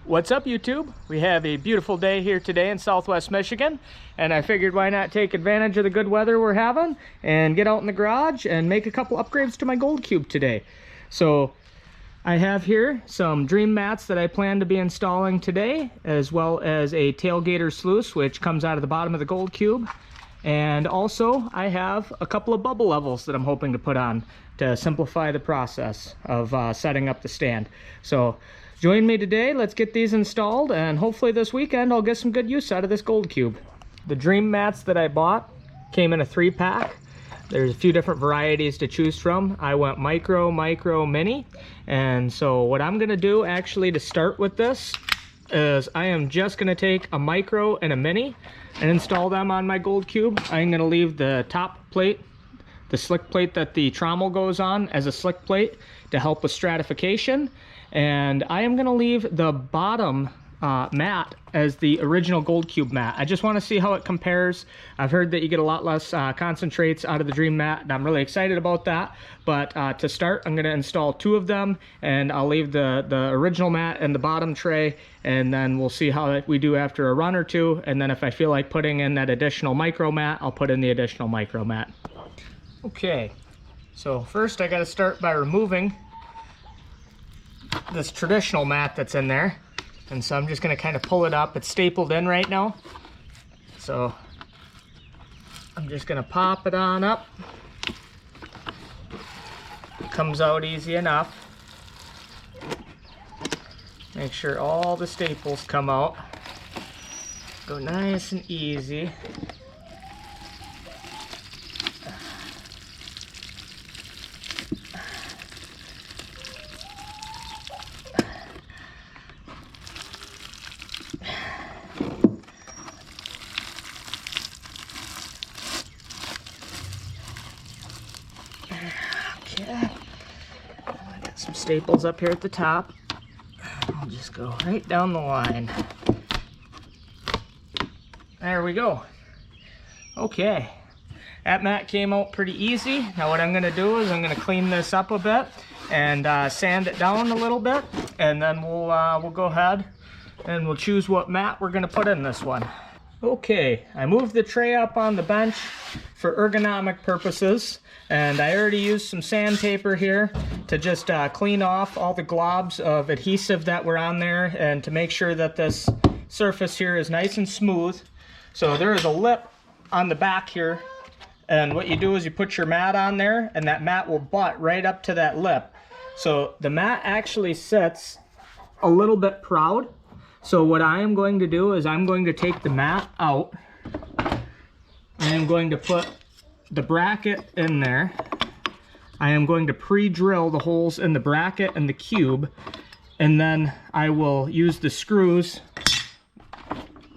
What's up, YouTube? We have a beautiful day here today in Southwest Michigan, and I figured why not take advantage of the good weather we're having and get out in the garage and make a couple upgrades to my gold cube today. So I have here some dream mats that I plan to be installing today, as well as a tailgater sluice which comes out of the bottom of the gold cube. And also I have a couple of bubble levels that I'm hoping to put on to simplify the process of setting up the stand. So join me today, let's get these installed, and hopefully this weekend I'll get some good use out of this gold cube. The dream mats that I bought came in a 3-pack. There's a few different varieties to choose from. I went micro, mini, and so what I'm gonna do actually to start with this is I am just gonna take a micro and a mini and install them on my gold cube. I'm gonna leave the top plate, the slick plate that the trommel goes on, as a slick plate to help with stratification. And I am gonna leave the bottom mat as the original gold cube mat. I just wanna see how it compares. I've heard that you get a lot less concentrates out of the dream mat, and I'm really excited about that. But to start, I'm gonna install 2 of them, and I'll leave the original mat in the bottom tray, and then we'll see how we do after a run or 2. And then if I feel like putting in that additional micro mat, I'll put in the additional micro mat. Okay, so first I gotta start by removing this traditional mat that's in there, and so I'm just going to kind of pull it up. It's stapled in right now, so I'm just going to pop it on up. It comes out easy enough. Make sure all the staples come out. Go nice and easy. Okay, I got some staples up here at the top. I'll just go right down the line. There we go. Okay, that mat came out pretty easy. Now what I'm going to do is I'm going to clean this up a bit and sand it down a little bit, and then we'll go ahead and we'll choose what mat we're going to put in this one. Okay, I moved the tray up on the bench for ergonomic purposes, and I already used some sandpaper here to just clean off all the globs of adhesive that were on there, and to make sure that this surface here is nice and smooth. So there is a lip on the back here, and what you do is you put your mat on there, and that mat will butt right up to that lip. So the mat actually sits a little bit proud. So what I am going to do is I'm going to take the mat out. I am going to put the bracket in there. I am going to pre-drill the holes in the bracket and the cube, and then I will use the screws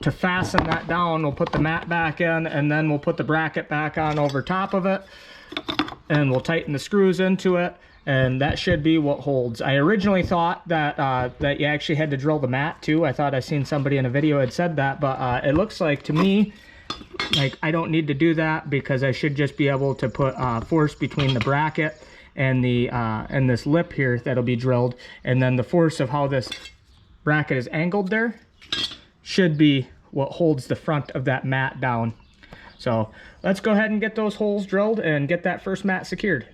to fasten that down. We'll put the mat back in, and then we'll put the bracket back on over top of it, and we'll tighten the screws into it, and that should be what holds. I originally thought that that you actually had to drill the mat too. I thought I seen somebody in a video had said that, but it looks like to me like I don't need to do that, because I should just be able to put force between the bracket and the and this lip here that'll be drilled, and then the force of how this bracket is angled there should be what holds the front of that mat down. So let's go ahead and get those holes drilled and get that first mat secured.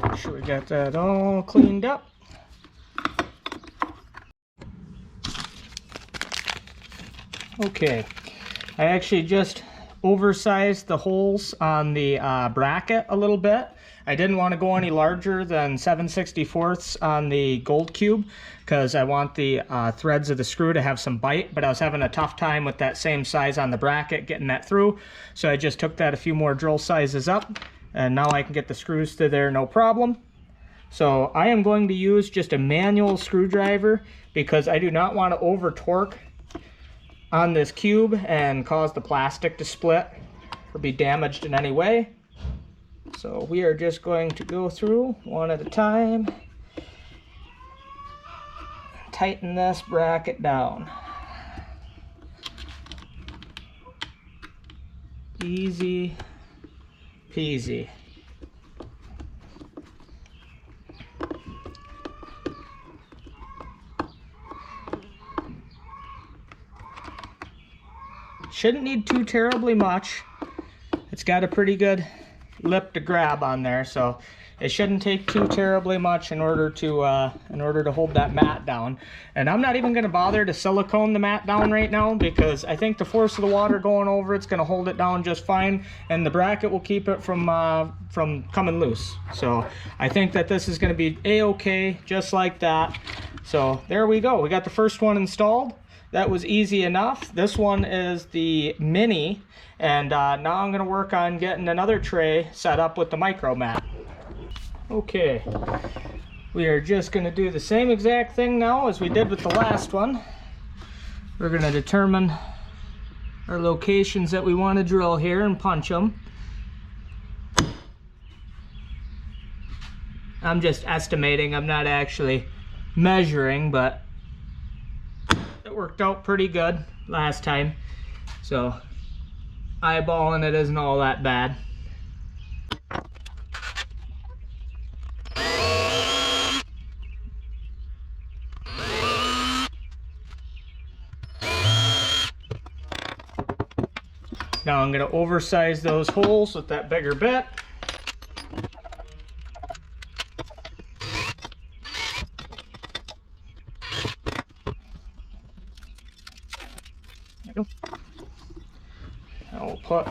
Make sure we got that all cleaned up. Okay, I actually just oversized the holes on the bracket a little bit. I didn't want to go any larger than 7/64 on the gold cube because I want the threads of the screw to have some bite, but I was having a tough time with that same size on the bracket getting that through. So I just took that a few more drill sizes up, and now I can get the screws to there no problem. So I am going to use just a manual screwdriver because I do not want to over torque on this cube and cause the plastic to split or be damaged in any way. So we are just going to go through one at a time, tighten this bracket down. Easy peasy. Shouldn't need too terribly much. It's got a pretty good lip to grab on there, so it shouldn't take too terribly much in order to hold that mat down. And I'm not even going to bother to silicone the mat down right now because I think the force of the water going over it's going to hold it down just fine, and the bracket will keep it from coming loose. So I think that this is going to be a-okay just like that. So there we go. We got the first one installed. That was easy enough. This one is the mini, and now I'm going to work on getting another tray set up with the micro mat. Okay, we are just going to do the same exact thing now as we did with the last one. We're going to determine our locations that we want to drill here and punch them. I'm just estimating, I'm not actually measuring, but it worked out pretty good last time, so eyeballing it isn't all that bad. Now I'm going to oversize those holes with that bigger bit. Now we'll put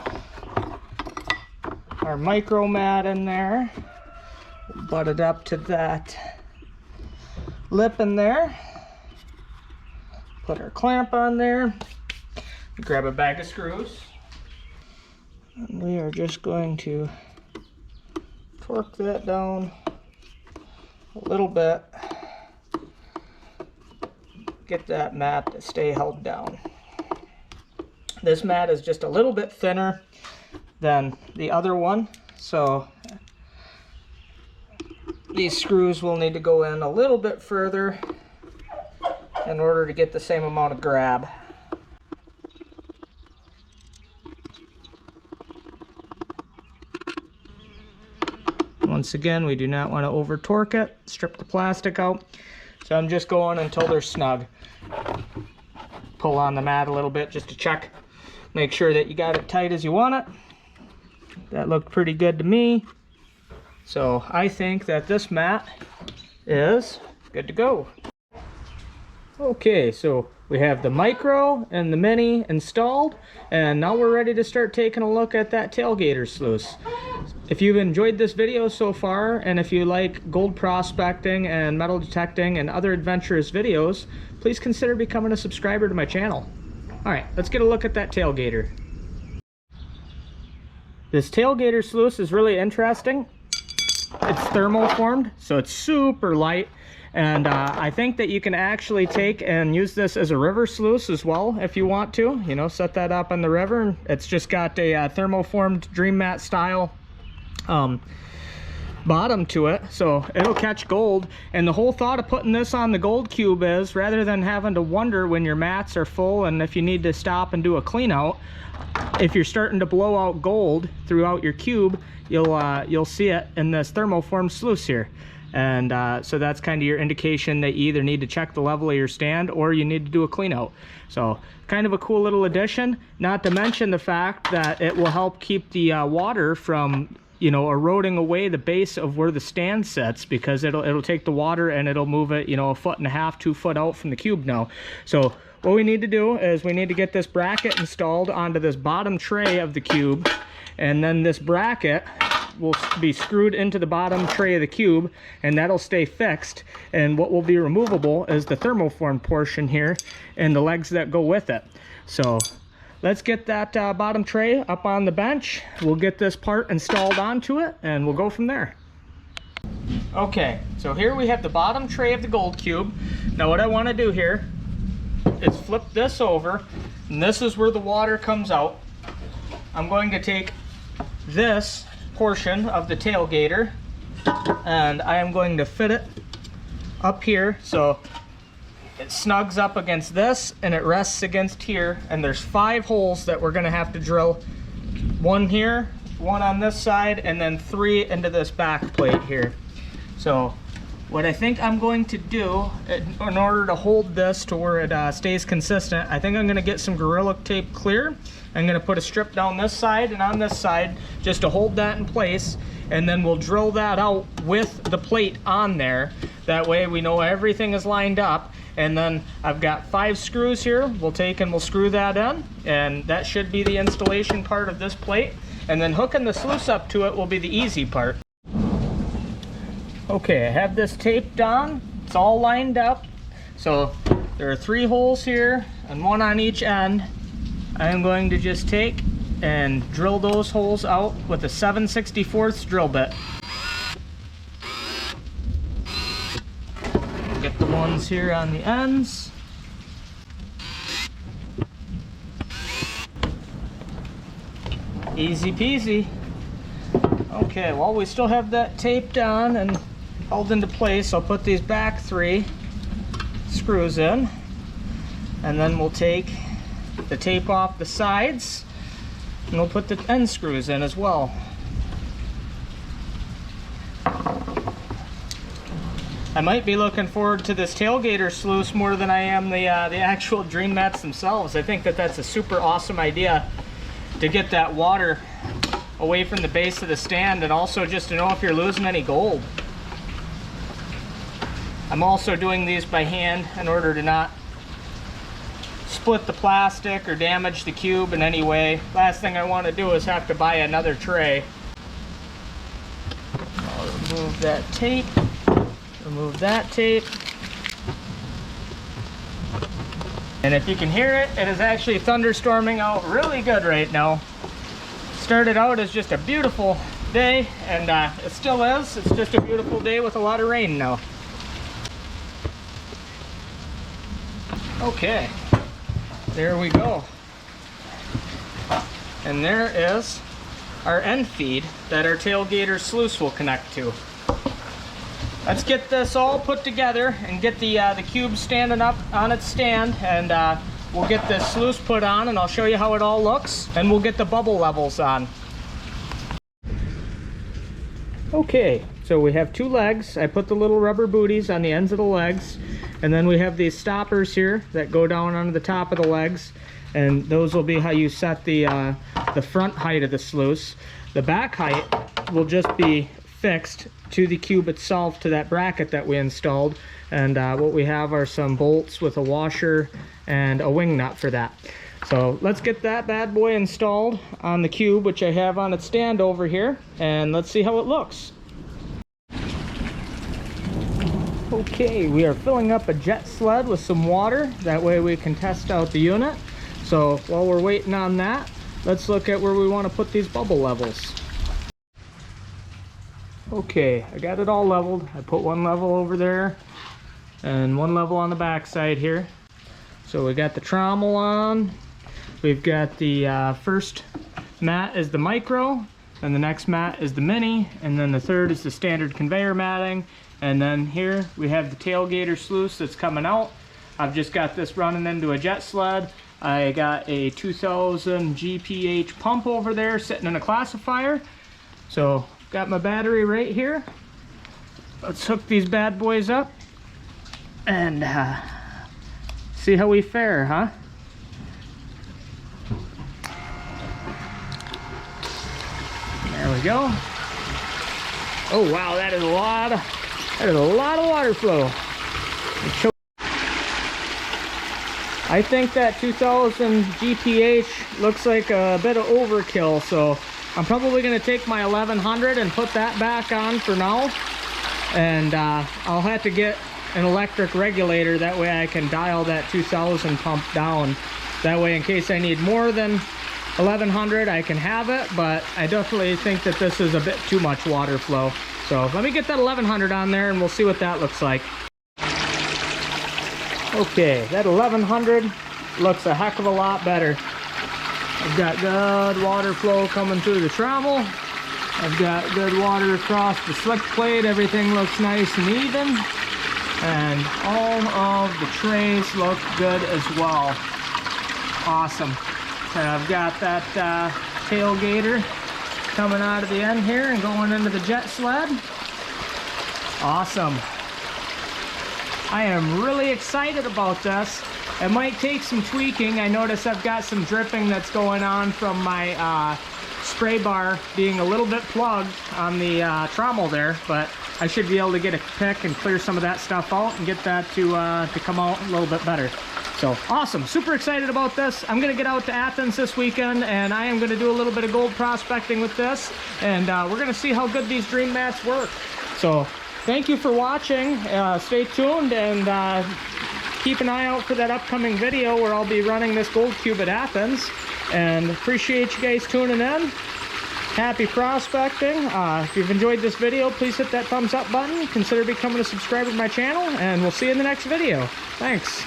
our micro mat in there, butt it up to that lip in there, put our clamp on there, grab a bag of screws, and we are just going to torque that down a little bit, get that mat to stay held down. This mat is just a little bit thinner than the other one, so these screws will need to go in a little bit further in order to get the same amount of grab. Once again, we do not want to over torque it, strip the plastic out, so I'm just going until they're snug. Pull on the mat a little bit just to check. Make sure that you got it tight as you want it. That looked pretty good to me. So I think that this mat is good to go. Okay, so we have the micro and the mini installed, and now we're ready to start taking a look at that tailgater sluice. If you've enjoyed this video so far, and if you like gold prospecting and metal detecting and other adventurous videos, please consider becoming a subscriber to my channel. Alright, let's get a look at that tailgater. This tailgater sluice is really interesting. It's thermoformed, so it's super light, and I think that you can actually take and use this as a river sluice as well if you want to. You know, set that up in the river. It's just got a thermoformed dream mat style bottom to it, so it'll catch gold. And the whole thought of putting this on the gold cube is, rather than having to wonder when your mats are full and if you need to stop and do a clean out, if you're starting to blow out gold throughout your cube, you'll see it in this thermoformed sluice here. And so that's kind of your indication that you either need to check the level of your stand or you need to do a clean out. So kind of a cool little addition, not to mention the fact that it will help keep the water from, you know, eroding away the base of where the stand sits, because it'll take the water and it'll move it, you know, 1.5 feet, 2 foot out from the cube now. So what we need to do is we need to get this bracket installed onto this bottom tray of the cube, and then this bracket will be screwed into the bottom tray of the cube, and that'll stay fixed. And what will be removable is the thermoform portion here and the legs that go with it. So let's get that bottom tray up on the bench. We'll get this part installed onto it and we'll go from there. Okay, so here we have the bottom tray of the gold cube. Now what I want to do here is flip this over, and this is where the water comes out. I'm going to take this portion of the tailgater and I am going to fit it up here so it snugs up against this and it rests against here, and there's 5 holes that we're going to have to drill. 1 here, 1 on this side, and then 3 into this back plate here. So what I think I'm going to do in order to hold this to where it stays consistent, I think I'm going to get some Gorilla Tape clear. I'm going to put a strip down this side and on this side just to hold that in place, and then we'll drill that out with the plate on there. That way we know everything is lined up. And then I've got 5 screws here. We'll take and we'll screw that in, and that should be the installation part of this plate. And then hooking the sluice up to it will be the easy part. Okay, I have this taped on. It's all lined up. So there are 3 holes here and 1 on each end. I am going to just take and drill those holes out with a 7/64 drill bit. Get the ones here on the ends. Easy peasy. Okay, well, we still have that taped on and held into place. I'll put these back 3 screws in, and then we'll take the tape off the sides and we'll put the end screws in as well. I might be looking forward to this tailgater sluice more than I am the actual dream mats themselves. I think that that's a super awesome idea to get that water away from the base of the stand, and also just to know if you're losing any gold. I'm also doing these by hand in order to not split the plastic or damage the cube in any way. Last thing I want to do is have to buy another tray. I'll remove that tape. Remove that tape. And if you can hear it, it is actually thunderstorming out really good right now. Started out as just a beautiful day, and it still is. It's just a beautiful day with a lot of rain now. Okay, there we go. And there is our end feed that our tailgater sluice will connect to. Let's get this all put together and get the cube standing up on its stand, and we'll get this sluice put on, and I'll show you how it all looks, and we'll get the bubble levels on. Okay, so we have 2 legs. I put the little rubber booties on the ends of the legs, and then we have these stoppers here that go down onto the top of the legs, and those will be how you set the front height of the sluice. The back height will just be fixed to the cube itself, to that bracket that we installed, and what we have are some bolts with a washer and a wing nut for that. So let's get that bad boy installed on the cube, which I have on its stand over here, and let's see how it looks. Okay, we are filling up a jet sled with some water, that way we can test out the unit. So while we're waiting on that, let's look at where we want to put these bubble levels. Okay, I got it all leveled. I put 1 level over there and 1 level on the back side here. So we got the trommel on. We've got the first mat is the micro, and the next mat is the mini, and then the third is the standard conveyor matting. And then here we have the tailgater sluice that's coming out. I've just got this running into a jet sled. I got a 2000 GPH pump over there sitting in a classifier. So got my battery right here. Let's hook these bad boys up and see how we fare, huh? There we go. Oh wow, that is a lot of water flow. I think that 2000 GPH looks like a bit of overkill, so I'm probably going to take my 1100 and put that back on for now, and I'll have to get an electric regulator, that way I can dial that 2000 pump down. That way in case I need more than 1100 I can have it, but I definitely think that this is a bit too much water flow. So let me get that 1100 on there and we'll see what that looks like. Okay, that 1100 looks a heck of a lot better. I've got good water flow coming through the trommel. I've got good water across the slick plate. Everything looks nice and even. And all of the trays look good as well. Awesome. And I've got that tailgater coming out of the end here and going into the jet sled. Awesome. I am really excited about this. It might take some tweaking. I notice I've got some dripping that's going on from my spray bar being a little bit plugged on the trommel there, but I should be able to get a pick and clear some of that stuff out and get that to come out a little bit better. So awesome, super excited about this. I'm gonna get out to Athens this weekend and I am gonna do a little bit of gold prospecting with this, and we're gonna see how good these dream mats work. So thank you for watching. Stay tuned and keep an eye out for that upcoming video where I'll be running this gold cube at Athens, and appreciate you guys tuning in. Happy prospecting. If you've enjoyed this video, please hit that thumbs up button. Consider becoming a subscriber to my channel, and we'll see you in the next video. Thanks.